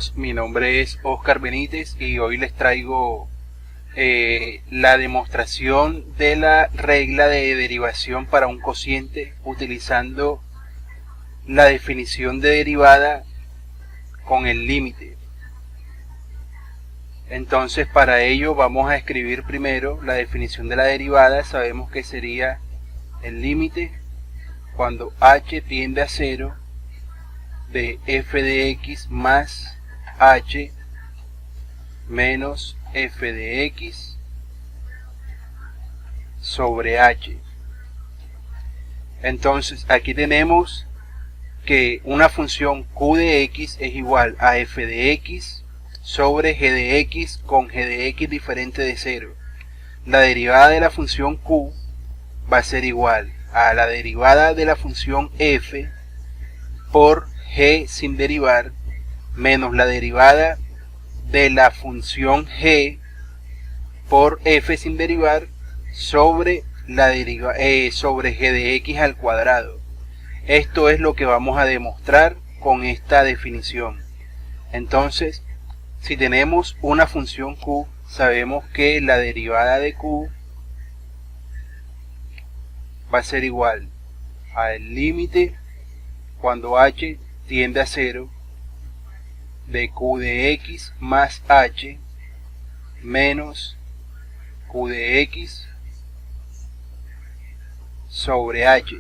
todos, mi nombre es Oscar Benítez y hoy les traigo la demostración de la regla de derivación para un cociente utilizando la definición de derivada con el límite. Entonces, para ello vamos a escribir primero la definición de la derivada. Sabemos que sería el límite cuando h tiende a 0 de f de x más h menos f de x sobre h. Entonces aquí tenemos que una función q de x es igual a f de x sobre g de x con g de x diferente de 0. La derivada de la función q va a ser igual a la derivada de la función f por g sin derivar menos la derivada de la función g por f sin derivar sobre sobre g de x al cuadrado. Esto es lo que vamos a demostrar con esta definición. Entonces, si tenemos una función q, sabemos que la derivada de q va a ser igual al límite cuando h tiende a 0 de q de x más h menos q de x sobre h.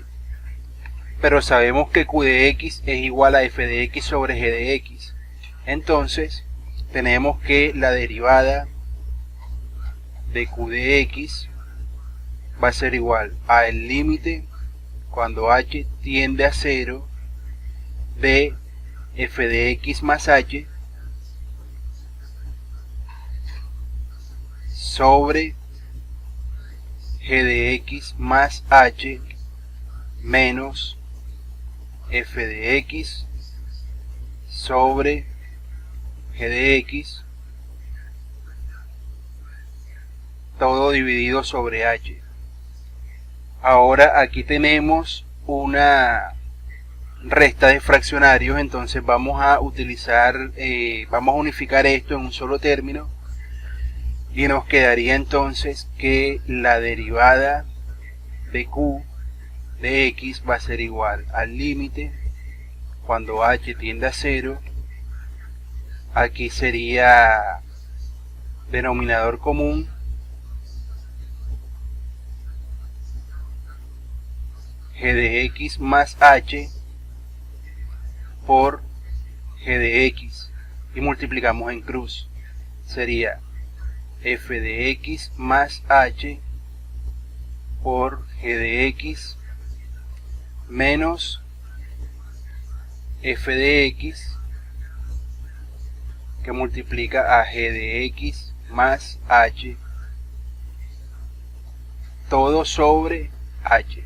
Pero sabemos que q de x es igual a f de x sobre g de x. Entonces, tenemos que la derivada de q de x va a ser igual al límite cuando h tiende a 0 de f de x más h sobre g de x más h menos f de x sobre g de x, todo dividido sobre h. Ahora aquí tenemos una resta de fraccionarios, entonces vamos a unificar esto en un solo término y nos quedaría entonces que la derivada de q de x va a ser igual al límite cuando h tiende a 0. Aquí sería denominador común g de x más h por g de x y multiplicamos en cruz. Sería f de x más h por g de x menos f de x que multiplica a g de x más h, todo sobre h.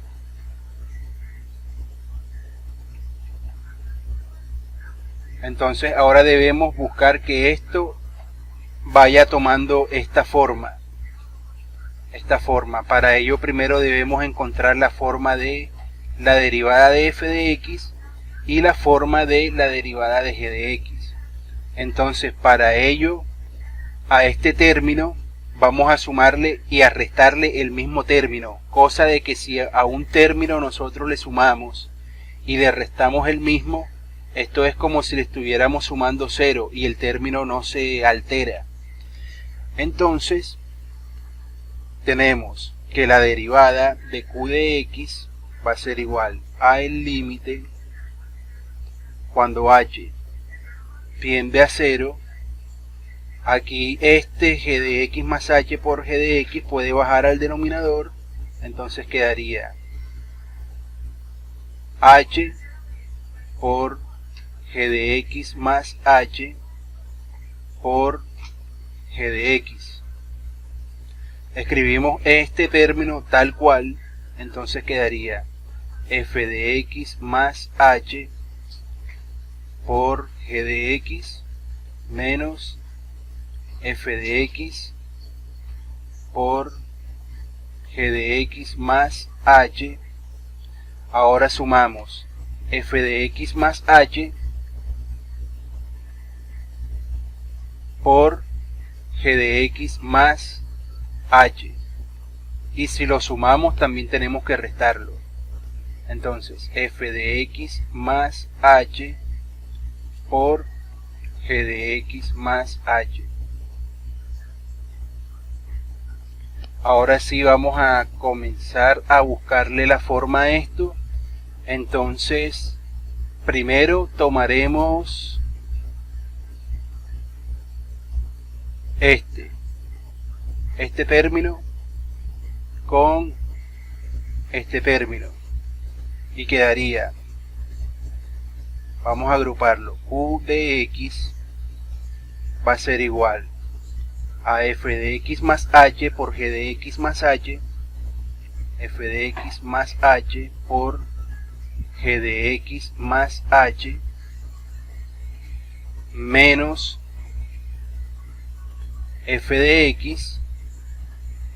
Entonces ahora debemos buscar que esto vaya tomando esta forma. Para ello primero debemos encontrar la forma de la derivada de f de x y la forma de la derivada de g de x. Entonces para ello a este término vamos a sumarle y a restarle el mismo término, cosa de que si a un término nosotros le sumamos y le restamos el mismo, esto es como si le estuviéramos sumando 0 y el término no se altera. Entonces tenemos que la derivada de q de x va a ser igual a el límite cuando h tiende a 0. Aquí este g de x más h por g de x puede bajar al denominador, entonces quedaría h por g de x más h por g de x. Escribimos este término tal cual, entonces quedaría f de x más h por g de x menos f de x por g de x más h. Ahora sumamos f de x más h por g de x más h. Y si lo sumamos también tenemos que restarlo. Entonces f de x más h por g de x más h. Ahora sí vamos a comenzar a buscarle la forma a esto. Entonces primero tomaremos este término con este término y quedaría, vamos a agruparlo, q de x va a ser igual a f de x más h por g de x más h, f de x más h por g de x más h, menos f de x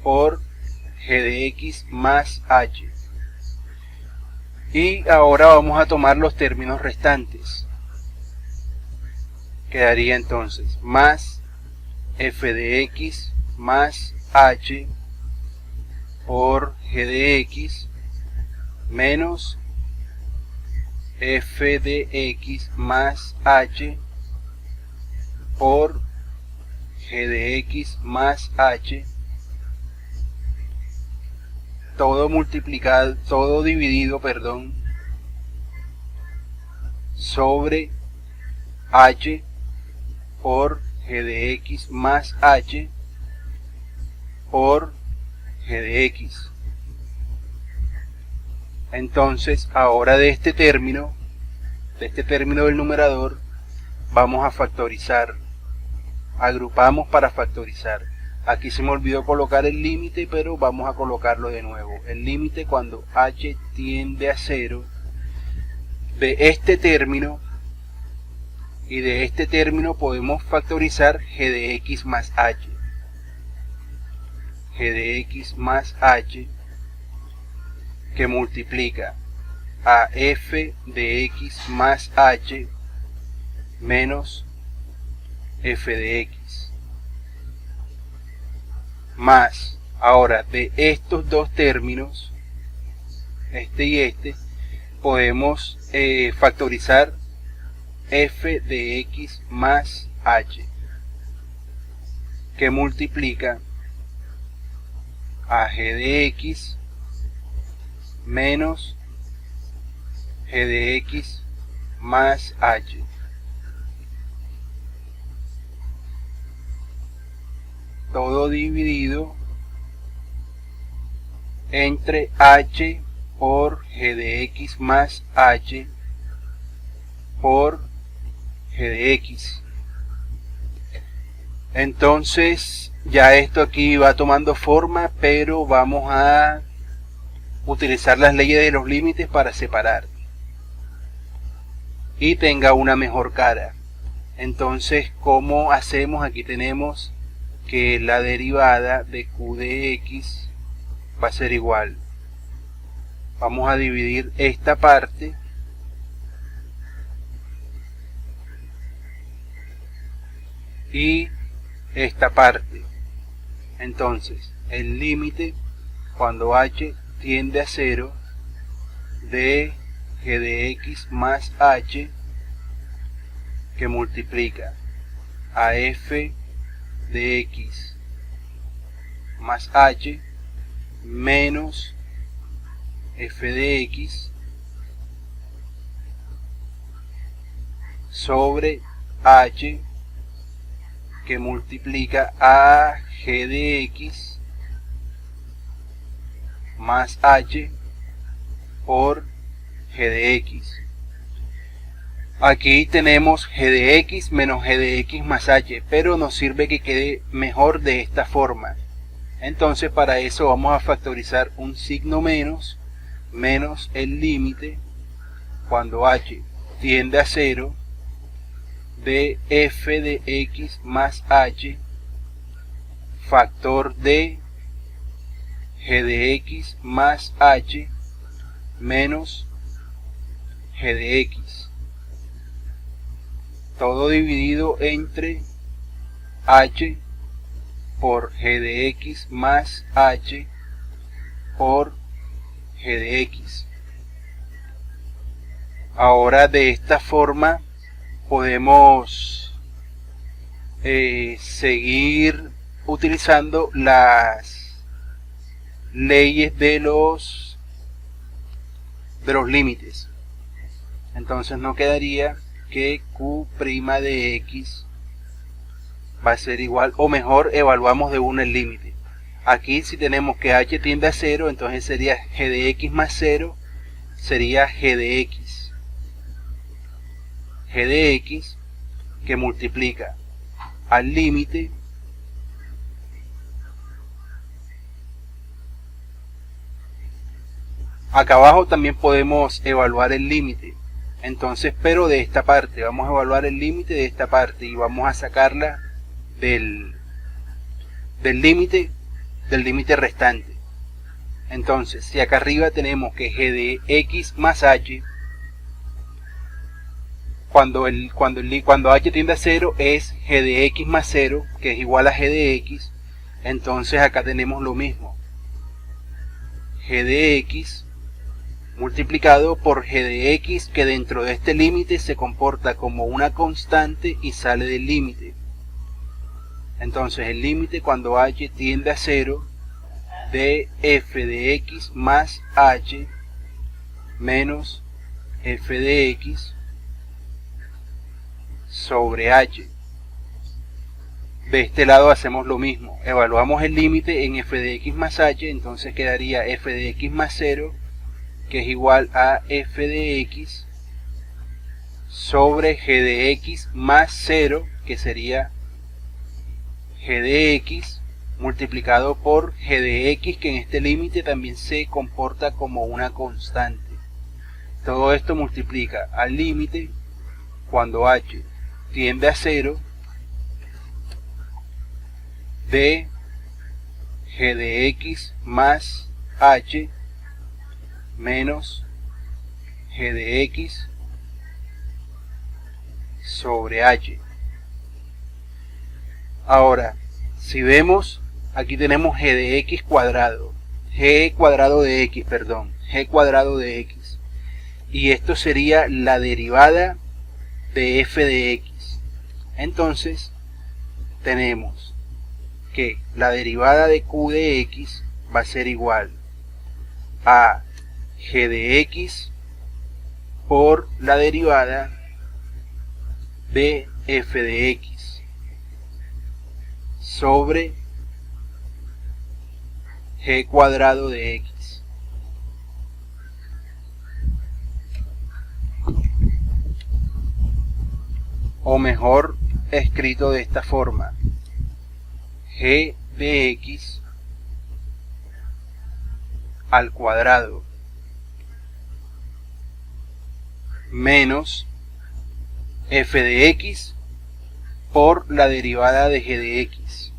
por g de x más h. Y ahora vamos a tomar los términos restantes. Quedaría entonces más f de x más h por g de x menos f de x más h por g de x más h, todo multiplicado, todo dividido, sobre h por g de x más h por g de x. Entonces ahora de este término del numerador vamos a factorizar. Agrupamos para factorizar. Aquí se me olvidó colocar el límite, pero vamos a colocarlo de nuevo. El límite cuando h tiende a 0 de este término, y de este término podemos factorizar g de x más h. G de x más h que multiplica a f de x más h menos f de x. Más, ahora de estos dos términos, este y este, podemos factorizar f de x más h, que multiplica a g de x menos g de x más h. Todo dividido entre h por g de x más h por g de x. Entonces ya esto aquí va tomando forma, pero vamos a utilizar las leyes de los límites para separar y tenga una mejor cara. Entonces, ¿cómo hacemos? Aquí tenemos que la derivada de q de x va a ser igual. Vamos a dividir esta parte y esta parte. Entonces, el límite cuando h tiende a 0 de g de x más h que multiplica a f de x más h menos f de x sobre h que multiplica a g de x más h por g de x. Aquí tenemos g de x menos g de x más h, pero nos sirve que quede mejor de esta forma. Entonces para eso vamos a factorizar un signo menos, menos el límite cuando h tiende a 0 de f de x más h factor de g de x más h menos g de x, todo dividido entre h por g de x más h por g de x. Ahora de esta forma podemos seguir utilizando las leyes de los límites. Entonces nos quedaría que q' de x va a ser igual, o mejor, evaluamos de una el límite. Aquí si tenemos que h tiende a 0, entonces sería g de x más 0, sería g de x. G de x que multiplica al límite acá abajo también podemos evaluar el límite. Entonces, pero de esta parte, vamos a evaluar el límite de esta parte y vamos a sacarla del límite restante. Entonces, si acá arriba tenemos que g de x más h, cuando h tiende a 0 es g de x más 0, que es igual a g de x, entonces acá tenemos lo mismo. G de x multiplicado por g de x, que dentro de este límite se comporta como una constante y sale del límite. Entonces el límite cuando h tiende a 0 de f de x más h menos f de x sobre h. De este lado hacemos lo mismo, evaluamos el límite en f de x más h, entonces quedaría f de x más 0, que es igual a f de x sobre g de x más 0, que sería g de x multiplicado por g de x, que en este límite también se comporta como una constante. Todo esto multiplica al límite cuando h tiende a 0 de g de x más h menos g de x sobre h. Ahora, si vemos, aquí tenemos g de x cuadrado, g cuadrado de x, y esto sería la derivada de f de x. Entonces, tenemos que la derivada de q de x va a ser igual a g de x por la derivada de f de x sobre g cuadrado de x. O mejor escrito de esta forma: g de x al cuadrado menos f de x por la derivada de g de x.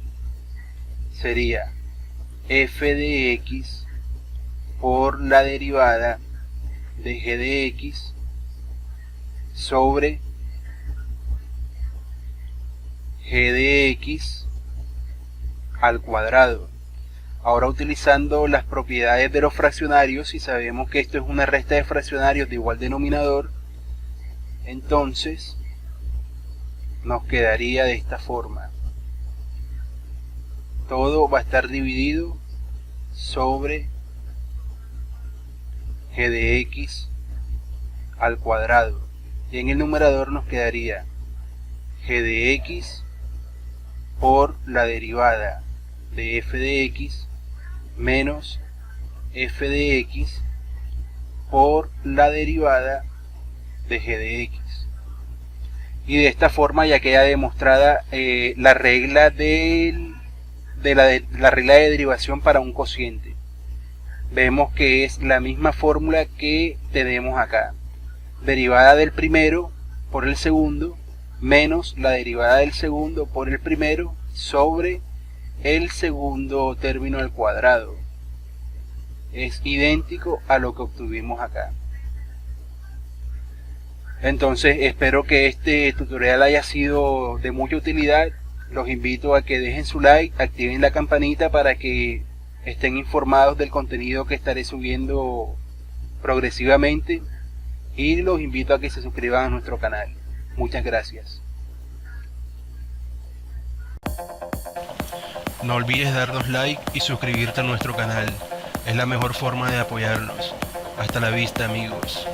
Sería f de x por la derivada de g de x sobre g de x al cuadrado. Ahora, utilizando las propiedades de los fraccionarios, si sabemos que esto es una resta de fraccionarios de igual denominador, entonces nos quedaría de esta forma: todo va a estar dividido sobre g de x al cuadrado, y en el numerador nos quedaría g de x por la derivada de f de x menos f de x por la derivada de g de x. Y de esta forma ya queda demostrada la regla la regla de derivación para un cociente. Vemos que es la misma fórmula que tenemos acá: derivada del primero por el segundo menos la derivada del segundo por el primero sobre el segundo término al cuadrado. Es idéntico a lo que obtuvimos acá. Entonces espero que este tutorial haya sido de mucha utilidad Los invito a que dejen su like, activen la campanita para que estén informados del contenido que estaré subiendo progresivamente, y los invito a que se suscriban a nuestro canal. Muchas gracias. No olvides darnos like y suscribirte a nuestro canal. Es la mejor forma de apoyarnos. Hasta la vista, amigos.